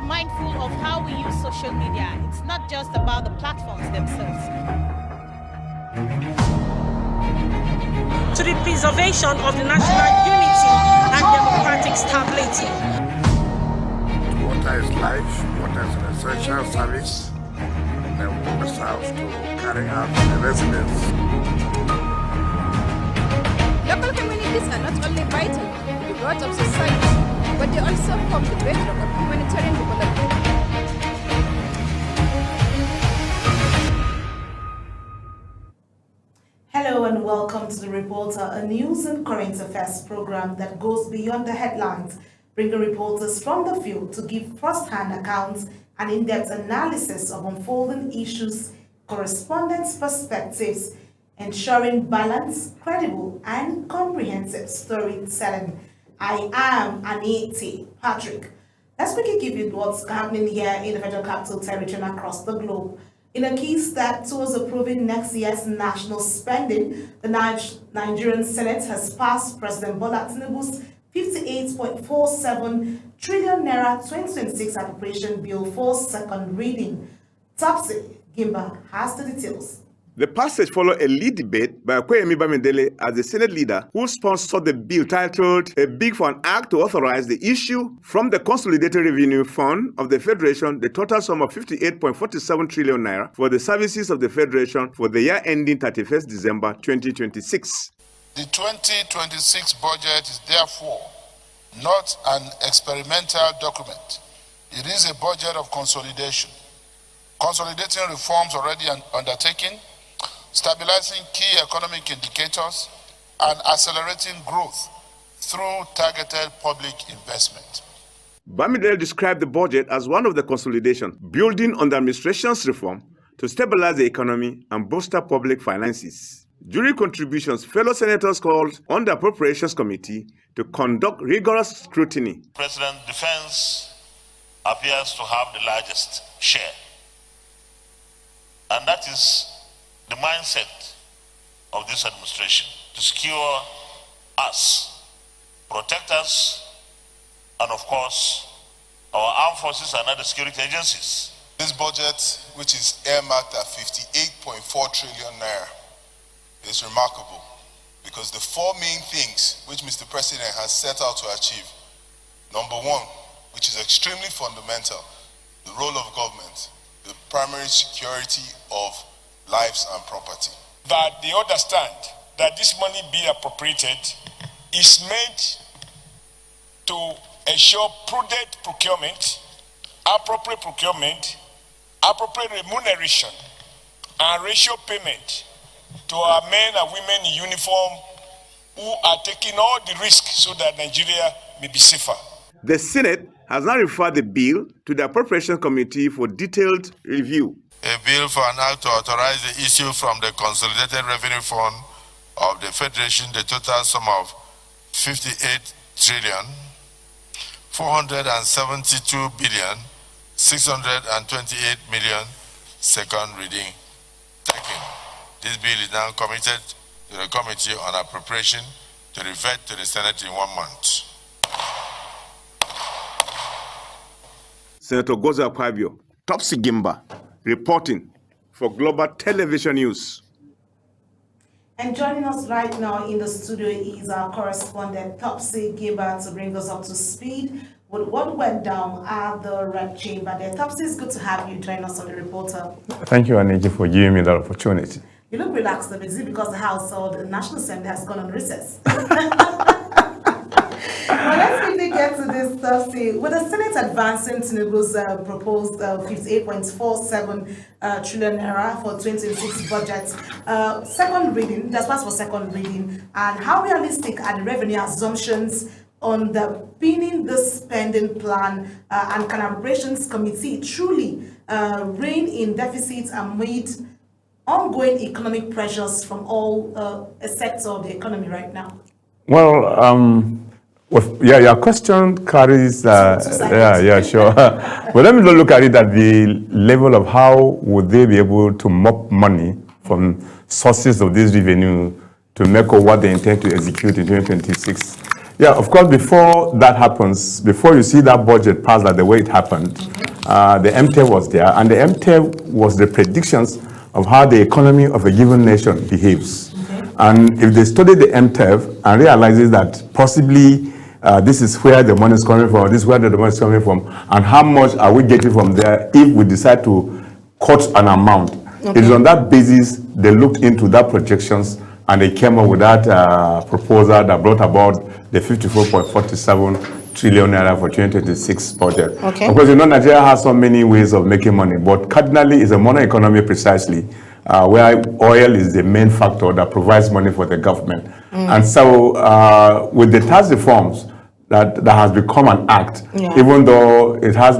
mindful of how we use social media. It's not just about the platforms themselves. To the preservation of the national unity and democratic stability. Water is life, water is an essential service, and then we must have to carry out the residents. Local communities are not only vital to the growth of society, but they also form the bedrock of humanitarian development. Hello and welcome to The Reporter, a news and current affairs program that goes beyond the headlines, bringing reporters from the field to give first-hand accounts and in-depth analysis of unfolding issues, correspondents' perspectives, ensuring balanced, credible, and comprehensive storytelling. I am Aniti Patrick. Let's quickly give you what's happening here in the Federal Capital Territory and across the globe. In a key step towards approving next year's national spending, the Nigerian Senate has passed President Bola Tinubu's 58.47 trillion naira 2026 appropriation bill for second reading. Topsy Gimba has the details. The passage followed a lead debate by Okoyemi Bamidele as the Senate leader who sponsored the bill titled A Bill for an Act to Authorize the Issue from the Consolidated Revenue Fund of the Federation the total sum of 58.47 trillion naira for the services of the Federation for the year ending 31st December 2026. The 2026 budget is therefore not an experimental document. It is a budget of consolidation, consolidating reforms already undertaken, stabilizing key economic indicators, and accelerating growth through targeted public investment. Bamidele described the budget as one of the consolidation, building on the administration's reform to stabilize the economy and bolster public finances. During contributions, fellow senators called on the Appropriations Committee to conduct rigorous scrutiny. President, defense appears to have the largest share. And that is the mindset of this administration, to secure us, protect us, and of course, our armed forces and other security agencies. This budget, which is earmarked at 58.4 trillion naira, is remarkable because the four main things which Mr. President has set out to achieve. Number one, which is extremely fundamental, the role of government, the primary security of lives and property. That they understand that this money being appropriated is meant to ensure prudent procurement, appropriate remuneration, and ratio payment to our men and women in uniform who are taking all the risk so that Nigeria may be safer. The Senate has now referred the bill to the Appropriations Committee for detailed review. A bill for an act to authorize the issue from the Consolidated Revenue Fund of the Federation the total sum of 58 trillion 472 billion 628 million second reading taken. This bill is now committed to the Committee on Appropriation to revert to the Senate in 1 month. Senator Goza Kwabio, Topsy Gimba, reporting for Global Television News. And joining us right now in the studio is our correspondent, Topsy Gimba, to bring us up to speed with what went down at the Red Chamber there. Topsy, it's good to have you join us on The Reporter. Thank you, Aniki, for giving me that opportunity. You look relaxed a bit. Is it because the House or the National Assembly has gone on recess? Well, let's quickly get to this stuff. With the Senate advancing Tinubu's proposed 58.47 trillion naira for 2026 budget, second reading, that's passed for second reading, and how realistic are the revenue assumptions on the pinning the spending plan, and can Appropriations Committee truly rein in deficits amid ongoing economic pressures from all sectors of the economy right now? Well, your question carries, sure. But let me look at it at the level of how would they be able to mop money from sources of this revenue to make what they intend to execute in 2026. Yeah, of course, before that happens, before you see that budget pass like the way it happened, the MTEF was there, and the MTEF was the predictions of how the economy of a given nation behaves. And if they study the MTEF and realizes that possibly this is where the money is coming from, this is where the money is coming from, and how much are we getting from there if we decide to cut an amount. It is on that basis they looked into that projections and they came up with that proposal that brought about the 54.47 trillion naira for 2026 budget. Okay. Of course, you know, Nigeria has so many ways of making money, but cardinally is a mono economy precisely, where oil is the main factor that provides money for the government. And so with the tax reforms, that has become an act, even though it lacks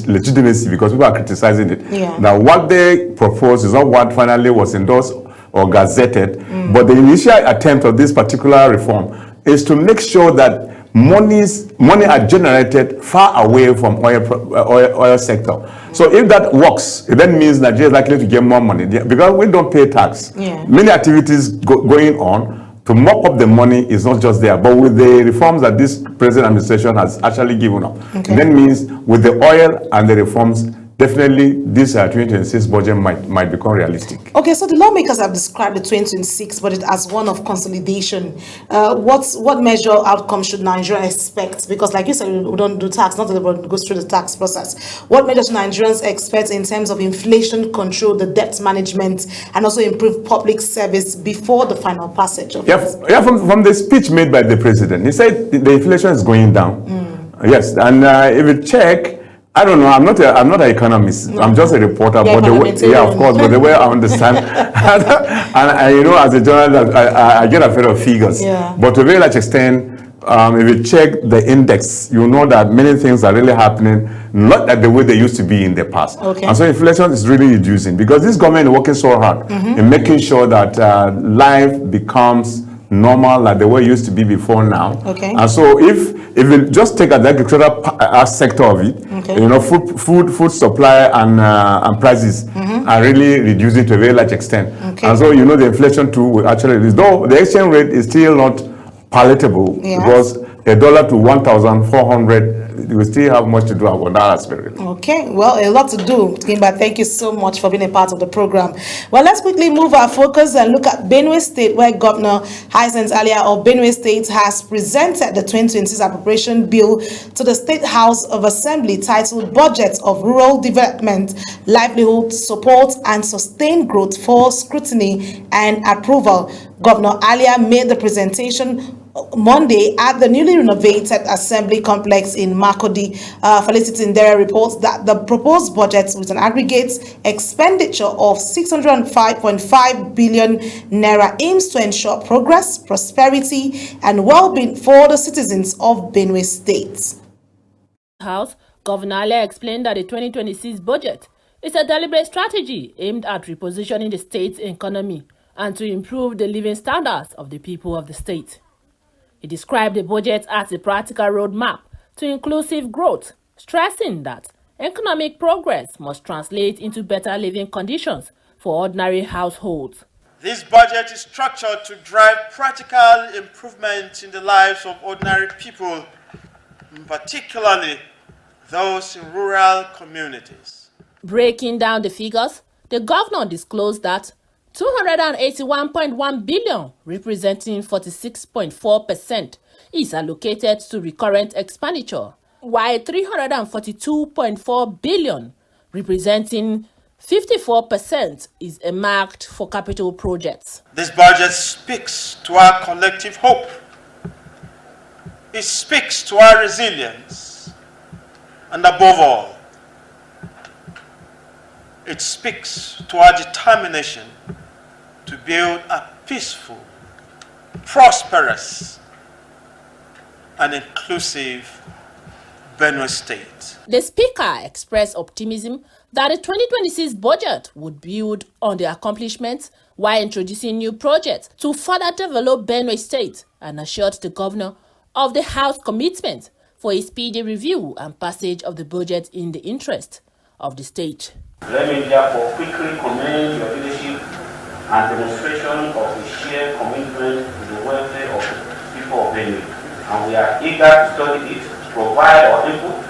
legitimacy because people are criticizing it. Now, what they propose is not what finally was endorsed or gazetted, but the initial attempt of this particular reform is to make sure that money are generated far away from oil sector. So if that works, it then means Nigeria is likely to get more money because we don't pay tax. Many activities going on to mop up the money is not just there, but with the reforms that this present administration has actually given up, it then means with the oil and the reforms, definitely this 2026 budget might become realistic. Okay, so the lawmakers have described the 2026 budget as one of consolidation. What measure outcome should Nigeria expect? Because like you said, we don't do tax, not everybody goes through the tax process. What measures should Nigerians expect in terms of inflation control, the debt management, and also improve public service before the final passage of this? From the speech made by the president, he said the inflation is going down. Yes, and if you check, I don't know. I'm not an economist. I'm just a reporter. But the way, of course. But the way I understand, and you know, as a journalist, I get afraid of figures. But to a very large extent, if you check the index, you know that many things are really happening, not at the way they used to be in the past. And so inflation is really reducing because this government is working so hard in making sure that life becomes normal like the way it used to be before now. And so if you just take the agricultural sector of it, you know, food supply and prices are really reducing to a very large extent. And so you know the inflation too will actually reduce. Though the exchange rate is still not palatable because $1 to 1,400, we still have much to do about that aspect. Okay, well, a lot to do. Kimba, thank you so much for being a part of the program. Well, let's quickly move our focus and look at Benue State, where Governor Hyacinth Alia of Benue State has presented the 2026 appropriation bill to the State House of Assembly titled Budget of Rural Development, Livelihood, Support and Sustained Growth for Scrutiny and Approval. Governor Alia made the presentation Monday at the newly renovated Assembly Complex in Makurdi. Felicity Ndere reports that the proposed budget with an aggregate expenditure of 605.5 billion naira aims to ensure progress, prosperity, and well-being for the citizens of Benue State. House, Governor Alia explained that the 2026 budget is a deliberate strategy aimed at repositioning the state's economy and to improve the living standards of the people of the state. He described the budget as a practical roadmap to inclusive growth, stressing that economic progress must translate into better living conditions for ordinary households. This budget is structured to drive practical improvement in the lives of ordinary people, particularly those in rural communities. Breaking down the figures, the governor disclosed that 281.1 billion, representing 46.4%, is allocated to recurrent expenditure, while 342.4 billion, representing 54%, is earmarked for capital projects. This budget speaks to our collective hope. It speaks to our resilience, and above all, it speaks to our determination to build a peaceful, prosperous, and inclusive Benue State. The Speaker expressed optimism that the 2026 budget would build on the accomplishments while introducing new projects to further develop Benue State, and assured the Governor of the House commitment for a speedy review and passage of the budget in the interest of the state. Let me therefore quickly commend your leadership and demonstration of a shared commitment to the welfare of the people of Benue. and we are eager to study it, provide our input,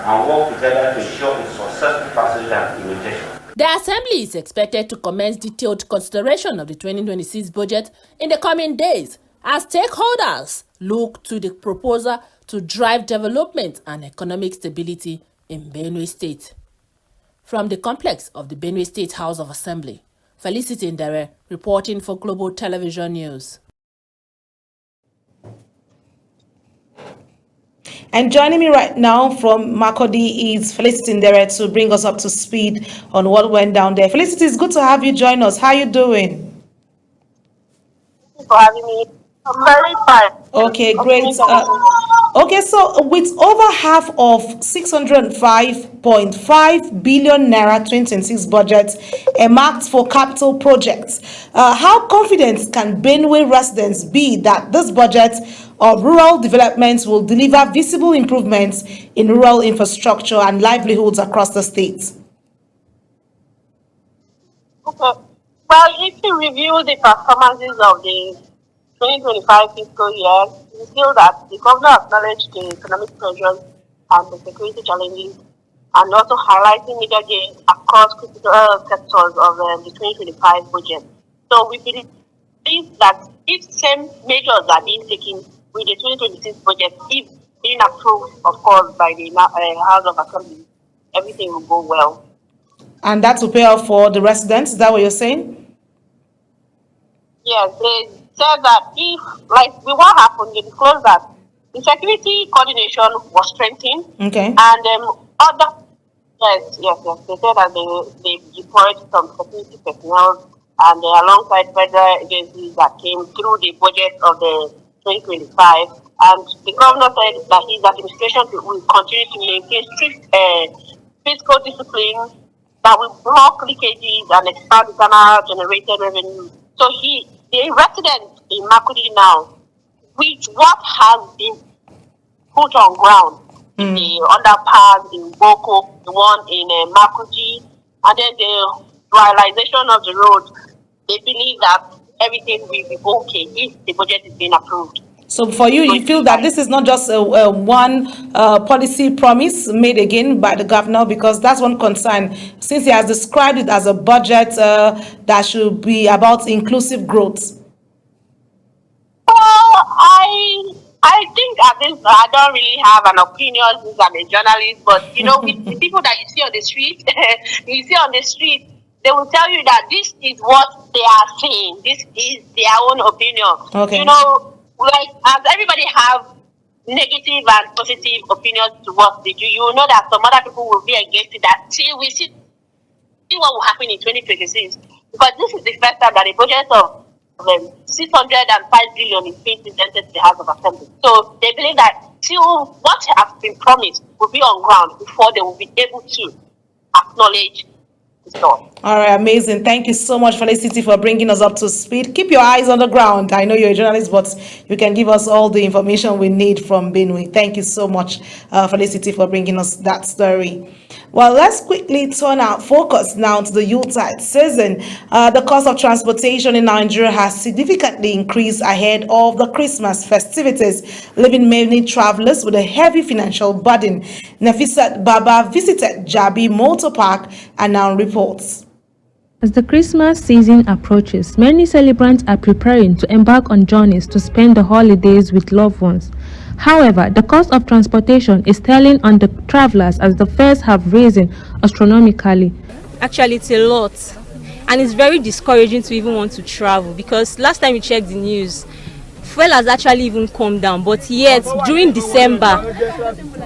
and work together to ensure its successful passage and implementation. The Assembly is expected to commence detailed consideration of the 2026 budget in the coming days as stakeholders look to the proposal to drive development and economic stability in Benue State. From the complex of the Benue State House of Assembly, Felicity Ndere reporting for Global Television News. And joining me right now from Makurdi is Felicity Ndere to bring us up to speed on what went down there. Felicity, it's good to have you join us. How are you doing? Thank you for having me. I'm very fine. Okay, great. Okay, so with over half of 605.5 billion naira 2026 budget earmarked for capital projects, how confident can Benue residents be that this budget of rural development will deliver visible improvements in rural infrastructure and livelihoods across the state? Okay. Well, if you review the performances of the 2025 fiscal year, we feel that the governor acknowledged the economic pressures and the security challenges, and also highlighting major gains across critical sectors of the 2025 budget. So we believe that if same measures are being taken with the 2026 budget, if being approved, of course, by the House of Assembly, everything will go well. And that will pay off for the residents, is that what you're saying? Yes, they said that if, like, what happened, they disclosed that the security coordination was strengthened. Okay. And other, yes, they said that they deployed some security personnel and alongside federal agencies that came through the budget of the 2025. And the governor said that his administration will continue to maintain strict fiscal discipline that will block leakages and expand internal generated revenue. So the residents in Makurdi now, with what has been put on ground, the underpass in Boko, the one in Makurdi, and then the realization of the road, they believe that everything will be okay if the budget is being approved. So for you, you feel that this is not just one policy promise made again by the governor, because that's one concern, since he has described it as a budget that should be about inclusive growth. I think at this, I don't really have an opinion since I'm a journalist, but you know, with the people that you see on the street, they will tell you that this is what they are saying. This is their own opinion. Okay. You know, like, as everybody have negative and positive opinions to what they do, you will know that some other people will be against it. That we see what will happen in 2026, because this is the first time that a budget of 605 billion is being presented to the House of Assembly. So they believe that till what has been promised will be on ground before they will be able to acknowledge the story. All right, amazing. Thank you so much, Felicity, for bringing us up to speed. Keep your eyes on the ground. I know you're a journalist, but you can give us all the information we need from Benue. Thank you so much, Felicity, for bringing us that story. Well, let's quickly turn our focus now to the Yuletide season. The cost of transportation in Nigeria has significantly increased ahead of the Christmas festivities, leaving many travelers with a heavy financial burden. Nafisat Baba visited Jabi Motor Park and now reports. As the Christmas season approaches, many celebrants are preparing to embark on journeys to spend the holidays with loved ones. However, the cost of transportation is telling on the travelers as the fares have risen astronomically. Actually, it's a lot, and it's very discouraging to even want to travel, because last time we checked the news, fuel has actually even come down, but yet during December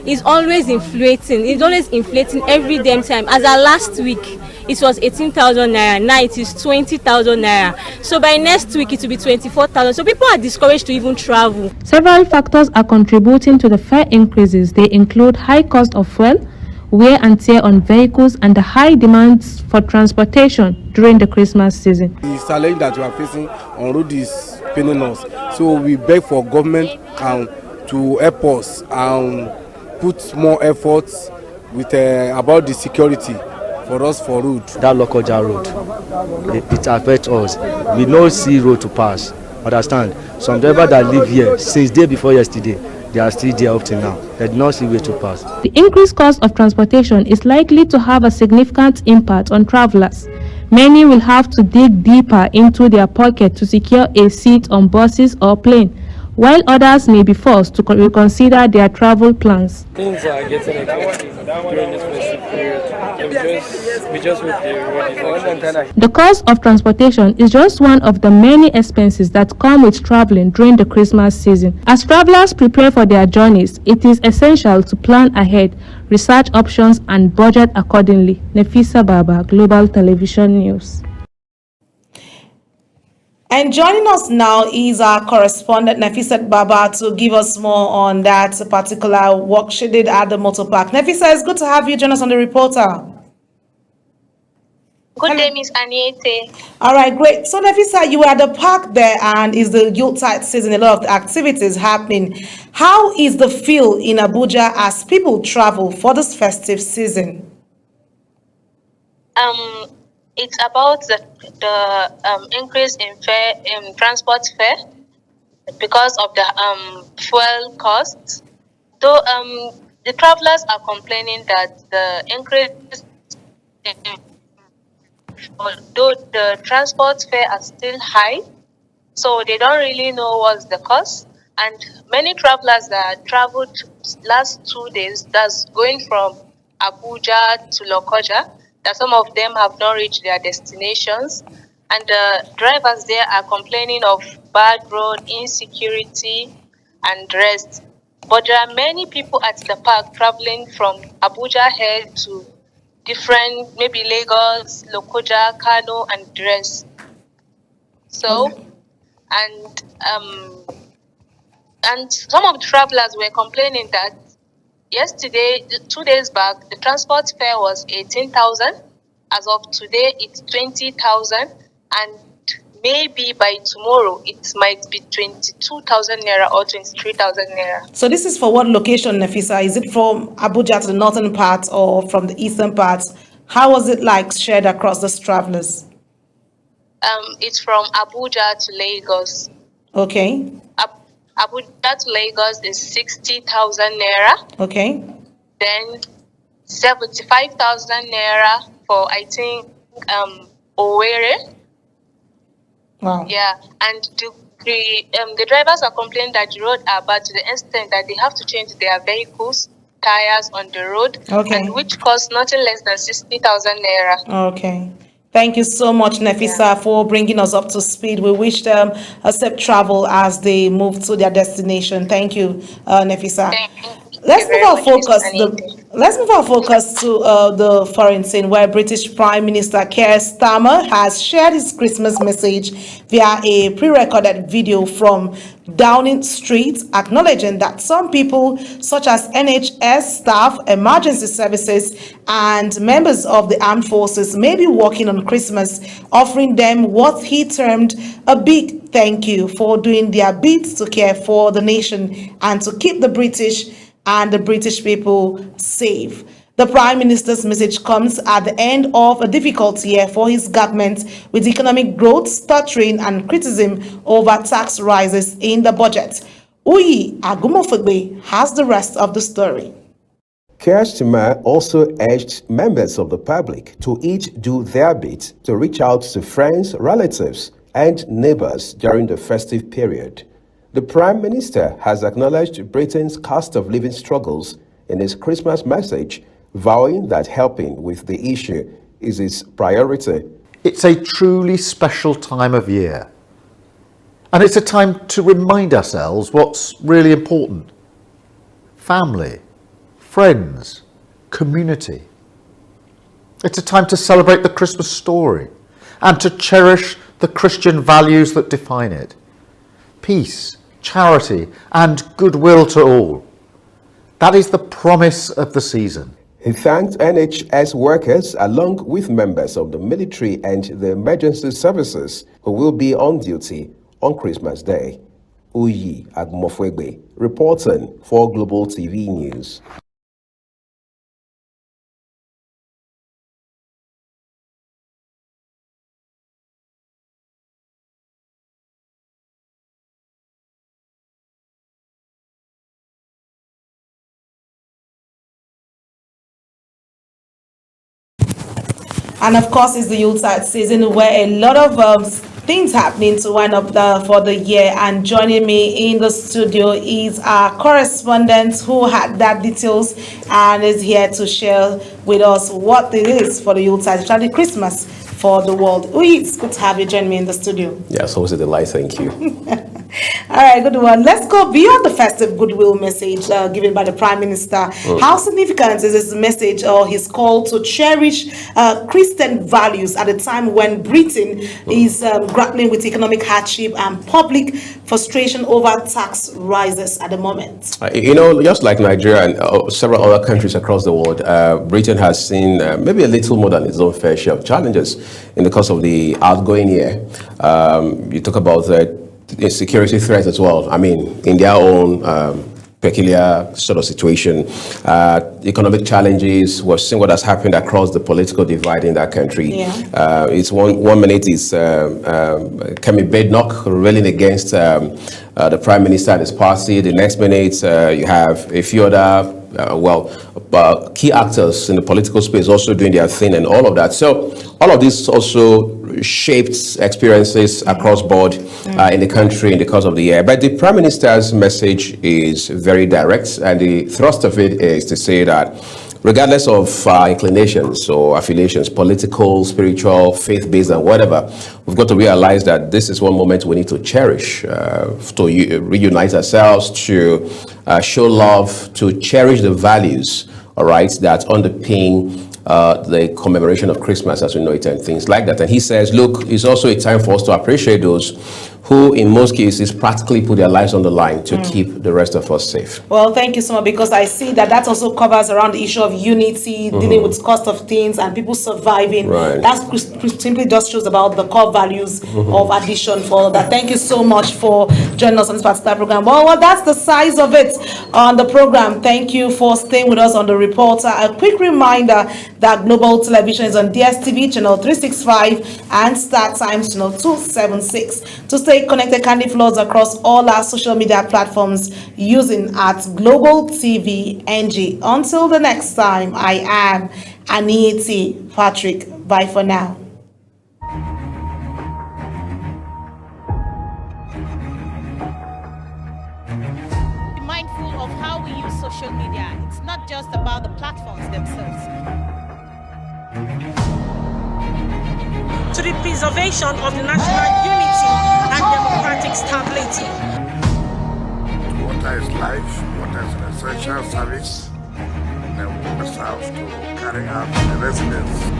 it's always inflating. It's always inflating every damn time. As our last week, it was 18,000 naira. Now it is 20,000 naira. So by next week it will be 24,000. So people are discouraged to even travel. Several factors are contributing to the fare increases. They include high cost of fuel, wear and tear on vehicles, and the high demands for transportation during the Christmas season. The challenge that we are facing on road is paining us. So we beg for government to help us and put more efforts with about the security for us for road. That Lokoja road, it affects us. We no see road to pass. Understand? Some drivers that live here since day before yesterday, They are still there up to now. They did not see way to pass. The increased cost of transportation is likely to have a significant impact on travelers. Many will have to dig deeper into their pocket to secure a seat on buses or plane, while others may be forced to reconsider their travel plans. Things are getting expensive during this festive period. We just hope the road is actually. The cost of transportation is just one of the many expenses that come with traveling during the Christmas season. As travelers prepare for their journeys, it is essential to plan ahead, research options, and budget accordingly. Nefisa Baba, Global Television News. And joining us now is our correspondent Nefisa Baba to give us more on that particular work she did at the motor park. Nefisa, it's good to have you join us on the reporter. Good day, Miss Aniete. All right, great. So Nefisa, you were at the park there, and it's the Yuletide season, a lot of activities happening. How is the feel in Abuja as people travel for this festive season? It's about the increase in fare, in transport fare, because of the fuel costs. Though the travelers are complaining that the increase although the transport fare are still high, so they don't really know what's the cost. And many travelers that traveled last 2 days, that's going from Abuja to Lokoja, that some of them have not reached their destinations. And the drivers there are complaining of bad road, insecurity, and rest. But there are many people at the park traveling from Abuja here to different, maybe Lagos, Lokoja, Kano, and the rest. So, and some of the travelers were complaining that yesterday, 2 days back, the transport fare was 18,000. As of today, it's 20,000, and maybe by tomorrow it might be 22,000 naira or 23,000 naira. So this is for what location, Nefisa? Is it from Abuja to the northern part or from the eastern part? How was it like shared across those travelers? It's from Abuja to Lagos. Okay. Abuja to Lagos is 60,000 naira. Okay. Then 75,000 naira for, I think, Owerri. Wow. Yeah, and the drivers are complaining that the road are bad to the extent that they have to change their vehicles tires on the road, and which costs nothing less than 60,000 naira. Okay. Thank you so much, Nefisa, for bringing us up to speed. We wish them a safe travel as they move to their destination. Thank you, Nefisa. Let's move our focus to the foreign scene, where British Prime Minister Keir Starmer has shared his Christmas message via a pre-recorded video from Downing Street, acknowledging that some people, such as NHS staff, emergency services, and members of the armed forces, may be working on Christmas, offering them what he termed a big thank you for doing their bit to care for the nation and to keep the British and the British people safe. The Prime Minister's message comes at the end of a difficult year for his government, with economic growth stuttering and criticism over tax rises in the budget. Uyi Agumofegbe has the rest of the story. Keir Starmer also urged members of the public to each do their bit to reach out to friends, relatives, and neighbors during the festive period. The Prime Minister has acknowledged Britain's cost of living struggles in his Christmas message, vowing that helping with the issue is his priority. It's a truly special time of year. And it's a time to remind ourselves what's really important. Family, friends, community. It's a time to celebrate the Christmas story and to cherish the Christian values that define it. Peace, charity, and goodwill to all. That is the promise of the season. He thanked NHS workers along with members of the military and the emergency services who will be on duty on Christmas Day. Uyi Agumofegbe, reporting for Global TV News. And of course, it's the Yuletide season where a lot of things happening to wind up for the year. And joining me in the studio is our correspondent who had that details and is here to share with us what it is for the Yuletide, especially Christmas for the world. It's good to have you join me in the studio. Yeah, it's always a delight. Thank you. All right, good one. Let's go beyond the festive goodwill message given by the Prime Minister. How significant is this message or his call to cherish Christian values at a time when Britain is grappling with economic hardship and public frustration over tax rises at the moment? Just like Nigeria and several other countries across the world, Britain has seen maybe a little more than its own fair share of challenges in the course of the outgoing year. You talk about the security threats as well. I mean, in their own peculiar sort of situation, economic challenges. We've seen what has happened across the political divide in that country. It's one minute is Kemi Badenoch railing against the Prime Minister and his party. The next minute, you have a few other key actors in the political space also doing their thing and all of that. So all of this also shaped experiences across board in the country in the course of the year. But the Prime Minister's message is very direct, and the thrust of it is to say that regardless of our inclinations or affiliations, political, spiritual, faith-based, and whatever, we've got to realize that this is one moment we need to cherish, to reunite ourselves, to show love, to cherish the values, all right, that underpin the commemoration of Christmas as we know it and things like that. And he says, look, it's also a time for us to appreciate those who in most cases practically put their lives on the line to keep the rest of us safe. Well, thank you so much, because I see that also covers around the issue of unity, dealing with cost of things and people surviving. That simply just shows about the core values of addition for that. Thank you so much for joining us on this particular program. Well, that's the size of it on the program. Thank you for staying with us on The Reporter. A quick reminder that Global Television is on DSTV channel 365 and Star Times channel 276. To stay connected, kindly follow us across all our social media platforms using @Global TV NG. Until the next time, I am Anieti Patrick. Bye for now. Be mindful of how we use social media. It's not just about the platforms themselves. To the preservation of the national unity and democratic stability. Water is life, water is an essential service, and we must have to carry out the residents.